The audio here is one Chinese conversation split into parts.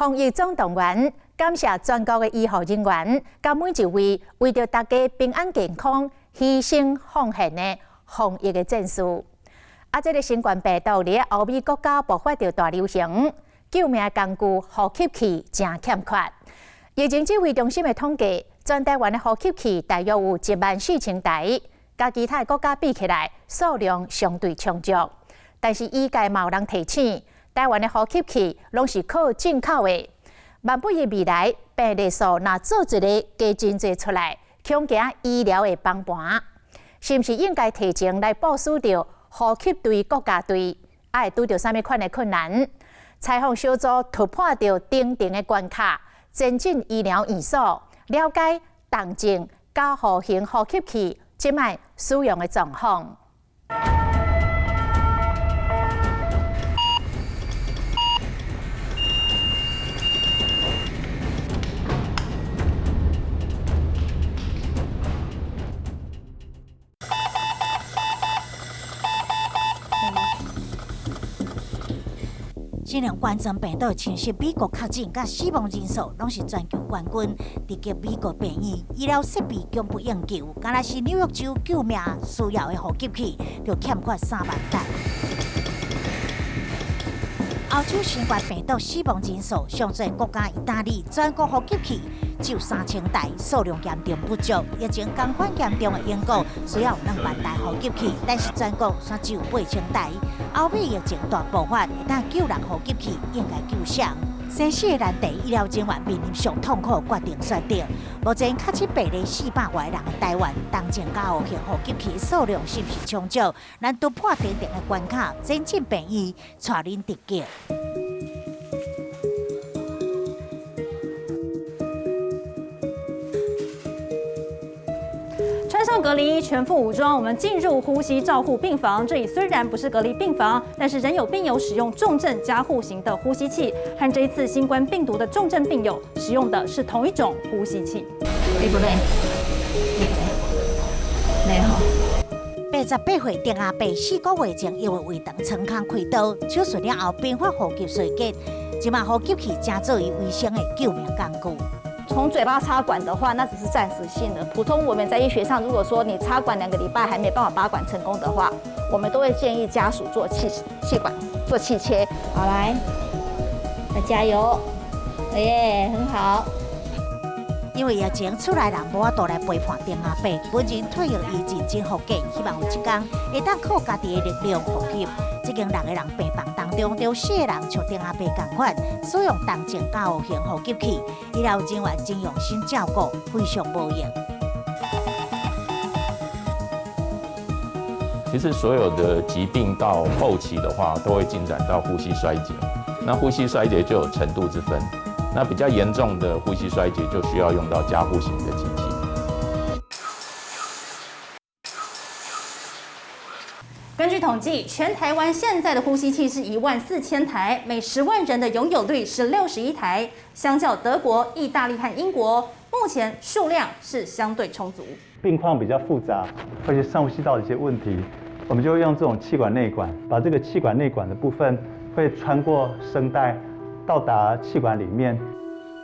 防疫总动员，感谢全国的医护人员，甲每一位为着大家平安健康牺牲奉献的防疫的战士。这个新冠病毒伫欧美国家爆发着大流行，救命工具呼吸器正欠缺。疫情指挥中心的统计，全台湾的呼吸器大约有14000台，甲其他国家比起来，数量相对充足。但是医界嘛有人提醒，台湾的呼吸器拢是靠进口的，万不以未来病例数若做一个加真侪出来，恐惊医疗的崩盘，是毋是应该提前来部署着呼吸队国家队？会拄着啥物款的困难？采访小组突破着顶顶的关卡，前进医疗院所，了解动静加护型呼吸器即卖使用的状况。新型冠状病毒侵袭美国确诊甲死亡人数拢是全球冠军，直击美国病院医疗设备供不应求，敢若是纽约州救命需要的呼吸器，就欠缺3万台。欧洲新冠病毒死亡人数上最国家意大利，全国呼吸器只有3000台，数量严重不足。疫情同款严重的英国需要2万台呼吸器，但是全国却只有8000台。欧美疫情大爆发，会当救人呼吸器应该救谁？生死的难题，医疗人员面临上痛苦决定选择。目前确诊病例400外人的台湾，动静加护型呼吸器数量是不是充足？咱突破顶顶的关卡，前进病院，带恁直击。穿上隔离衣，全副武装，我们进入呼吸照护病房。这里虽然不是隔离病房，但是仍有病友使用重症加护型的呼吸器，和这一次新冠病毒的重症病友使用的是同一种呼吸器。累不累？累吼。88岁丁阿伯4个月前因为胃肠穿孔开刀，手术了后并发呼吸衰竭，即马呼吸器正作为卫生的救命工具。从嘴巴插管的话，那只是暂时性的。普通我们在医学上，如果说你插管2个礼拜还没办法拔管成功的话，我们都会建议家属做气管做气切。好，来加油！耶，很好。因为疫情，厝内人无法度来陪伴丁阿伯，本人退休医认真复健，希望有一天会当靠家己的力量复吸。这间6个人病房当中，有4个人像丁阿伯同款，使用动静加护型呼吸器，医疗人员真用心照顾，非常无用。其实所有的疾病到后期的话，都会进展到呼吸衰竭。那呼吸衰竭就有程度之分，那比较严重的呼吸衰竭就需要用到加护型的机器。根据统计，全台湾现在的呼吸器是14000台，每10万人的拥有率是61台，相较德国、意大利和英国，目前数量是相对充足。病况比较复杂，而且上呼吸道的一些问题，我们就会用这种气管内管，把这个气管内管的部分会穿过声带，到达气管里面。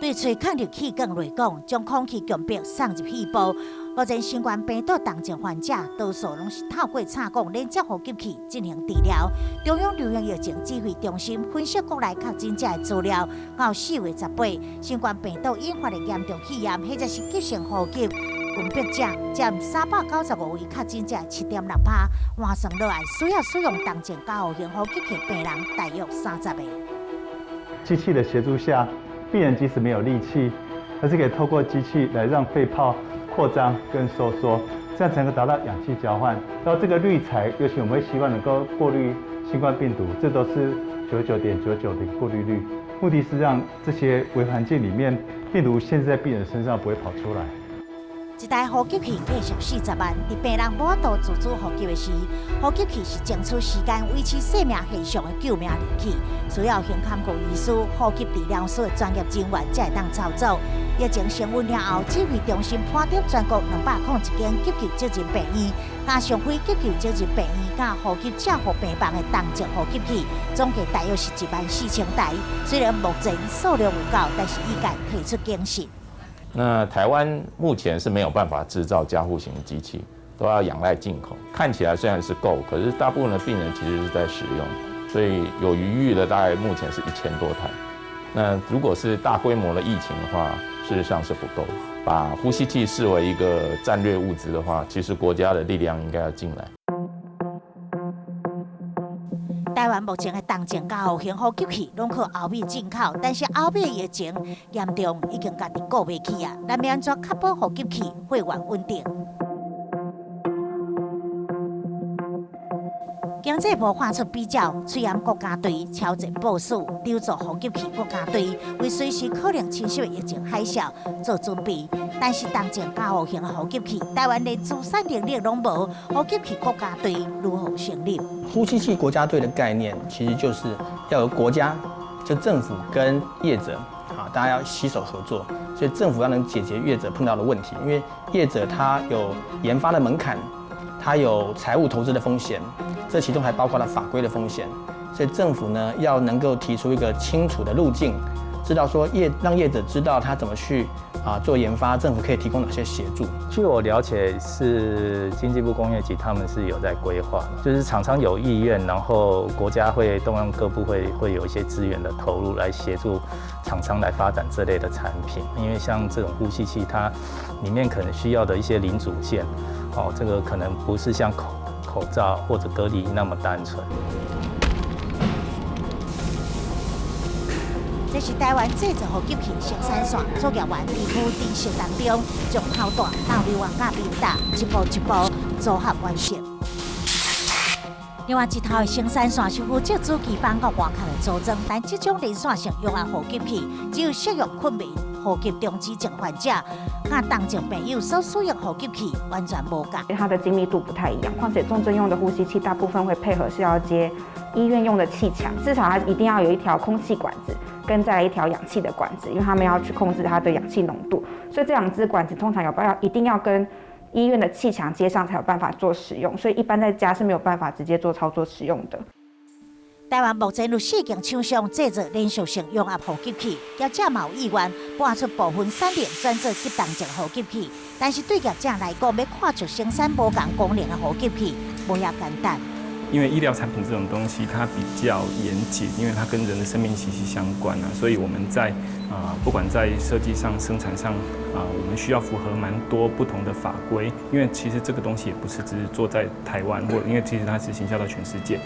对吹抗入气管来讲，将空气强迫送入肺部。目前新冠病毒重症患者，多数拢是透过插管连接呼吸器进行治疗。中央流行疫情指挥中心分析国内确诊者的资料，到4月18，新冠病毒引发的严重肺炎或者是急性呼吸困迫者占395位确诊者7.6%，换算落来需要使用动静加护型呼吸器病人大约30个。机器的协助下，病人即使没有力气，还是可以透过机器来让肺泡扩张跟收缩，这样才能够达到氧气交换。然后这个滤材，尤其我们会希望能够过滤新冠病毒，这都是99.99%的过滤率，目的是让这些微环境里面病毒限制在病人身上不会跑出来。一台呼吸器价值40万，伫病人无法度自主呼吸的时，呼吸器是争取时间维持生命现象的救命利器，需要胸坎顾医师、呼吸治疗师的专业人员才会当操作。疫情升温了后，指挥中心判定全国201间急救急诊病院，加上非急救急诊病院甲呼吸正负病房的动静呼吸器，总计大约是14000台。虽然目前数量有够，但是医界提出警示。那台湾目前是没有办法制造加护型机器，都要仰赖进口。看起来虽然是够，可是大部分的病人其实是在使用，所以有余裕的大概目前是1000多台。那如果是大规模的疫情的话，事实上是不够的。把呼吸器视为一个战略物资的话，其实国家的力量应该要进来。台湾目前的动静加后型呼吸器拢靠欧美进口，但是欧美的疫情严重，已经家己顾袂起啊！咱要安怎确保呼吸器会员稳定？经济部发出比较，虽然国家队超前部署，留做呼吸器国家队，为随时可能侵袭的疫情海啸做准备。但是动静加后型的呼吸器，台湾连自产能力拢无，呼吸器国家队如何成立？呼吸器国家队的概念，其实就是要由国家，就政府跟业者，大家要携手合作。所以政府要能解决业者碰到的问题，因为业者他有研发的门槛，他有财务投资的风险，这其中还包括了法规的风险。所以政府呢要能够提出一个清楚的路径，知道说让业者知道他怎么去做研发，政府可以提供哪些协助。据我了解，是经济部工业局他们是有在规划，就是厂商有意愿，然后国家会动用各部会有一些资源的投入来协助厂商来发展这类的产品。因为像这种呼吸器，它里面可能需要的一些零组件，这个可能不是像口罩或者隔离那么单纯。这是台湾制造呼吸器生产线作业员在无定式当中，将头带到流往甲面搭，一步一步组合完成。另外一头的生产线是负责主机板到外壳的组装，但这种连线性用的呼吸器，只有适用困眠、呼吸中止症患者，甲动症朋友所使用呼吸器完全无同。它的精密度不太一样，况且重症用的呼吸器大部分会配合是要接医院用的气墙，至少它一定要有一条空气管子，跟再来一条氧气的管子，因为他们要去控制它的氧气浓度，所以这2支管子通常一定要跟医院的气墙接上才有办法做使用，所以一般在家是没有办法直接做操作使用的。台湾目前有4间厂商制作连续性用压呼吸器，业者也有意愿搬出部分产能专做急动症呼吸器，但是对业者来讲，要跨出生产无同功能的呼吸器，无遐简单。因为医疗产品这种东西，它比较严谨，因为它跟人的生命息息相关啊，所以我们在不管在设计上、生产上我们需要符合蛮多不同的法规。因为其实这个东西也不是只是做在台湾，因为其实它是行销到全世界。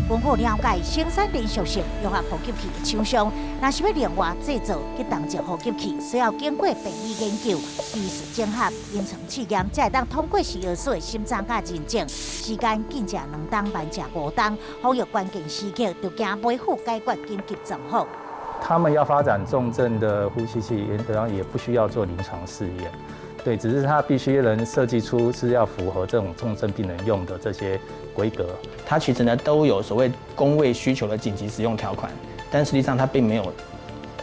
根据了解，生产连续性用压呼吸器的厂商，若是要另外制造急动症呼吸器，需要经过病理研究、医师整合、临床试验，才会当通过食药所的审查甲认证。时间紧食2冬，慢食5冬，防疫关键时刻就惊袂赴解决紧急状况。他们要发展重症的呼吸器，原则上也不需要做临床试验。对，只是它必须能设计出是要符合这种重症病人用的这些规格。它其实呢都有所谓公卫需求的紧急使用条款，但实际上它并没有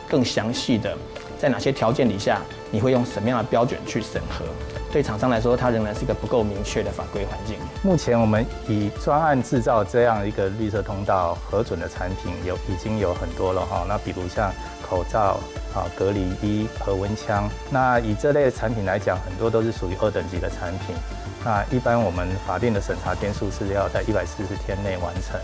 更详细的在哪些条件底下你会用什么样的标准去审核。对厂商来说，它仍然是一个不够明确的法规环境。目前我们以专案制造这样一个绿色通道核准的产品已经有很多了哈。那比如像口罩、隔离衣、核温枪，那以这类的产品来讲，很多都是属于2等级的产品。那一般我们法定的审查天数是要在140天内完成。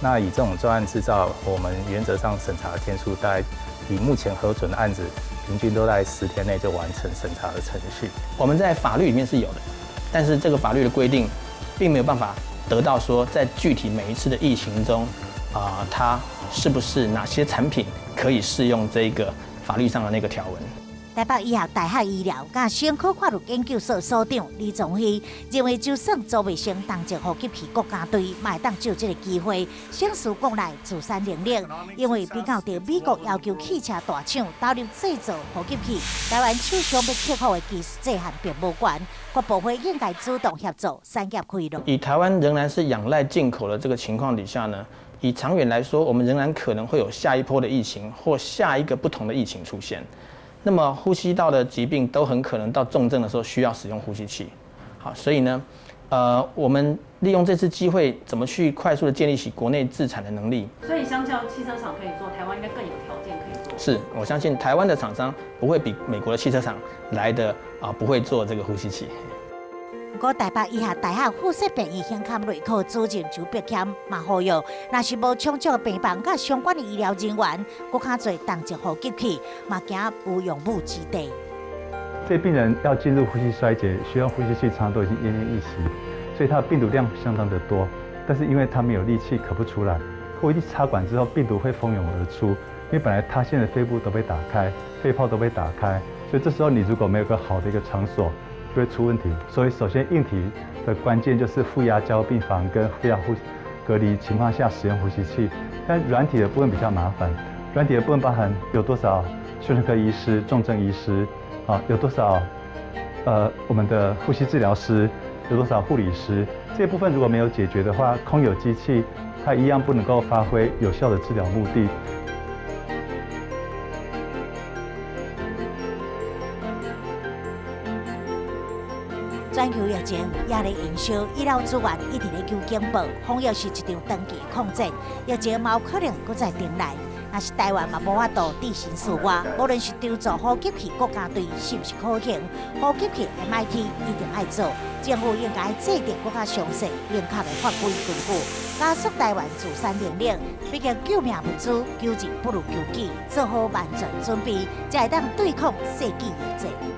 那以这种专案制造，我们原则上审查的天数大概以目前核准的案子，平均都在10天内就完成审查的程序。我们在法律里面是有的，但是这个法律的规定，并没有办法得到说在具体每一次的疫情中，它是不是哪些产品可以适用这个法律上的那个条文。台北医学大学医疗甲生科法律研究所所长李宗熙认为，就算做未成同情呼吸器国家队，嘛会当借这个机会省思国内自产能力，因为比较到美国要求汽车大厂投入制造呼吸器，台湾厂商要克服的技术制限并无悬，各部会应该主动协助产业开路。以台湾仍然是仰赖进口的这个情况底下呢，以长远来说，我们仍然可能会有下一波的疫情或下一个不同的疫情出现。那么呼吸道的疾病都很可能到重症的时候需要使用呼吸器。好，所以呢，我们利用这次机会，怎么去快速的建立起国内自产的能力？所以相较汽车厂可以做，台湾应该更有条件可以做。是我相信台湾的厂商不会比美国的汽车厂来的不会做这个呼吸器。不过，台北医学大学附设病院胸腔内科主任周碧谦嘛呼吁，若是无充足的病房甲相关的医疗人员，搁较侪同情呼吸器，嘛惊无用武之地。这病人要进入呼吸衰竭，需要呼吸器，常常都已经奄奄一息，所以他的病毒量相当的多。但是因为他没有力气，咳不出来。呼吸器插管之后，病毒会蜂拥而出，因为本来塌陷的肺部都被打开，肺泡都被打开，所以这时候你如果没有个好的一个场所，就会出问题。所以首先硬体的关键就是负压加护病房跟负压隔离情况下使用呼吸器。但软体的部分比较麻烦，软体的部分包含有多少胸腔科医师、重症医师，有多少我们的呼吸治疗师，有多少护理师，这些部分如果没有解决的话，空有机器它一样不能够发挥有效的治疗目的。全球疫情压力延烧，医疗资源一直在求警报，防疫是一场长期抗战，疫情嘛有可能搁再重来。若是台湾嘛无法度置身事外，无论是筹组呼吸器国家队是不是可行，呼吸器 MIT 一定爱做，政府应该制定更加详细、严格的法规根据，加速台湾自产能力。毕竟救命不足，救人不如救己，做好万全准备，才会当对抗世纪疫情。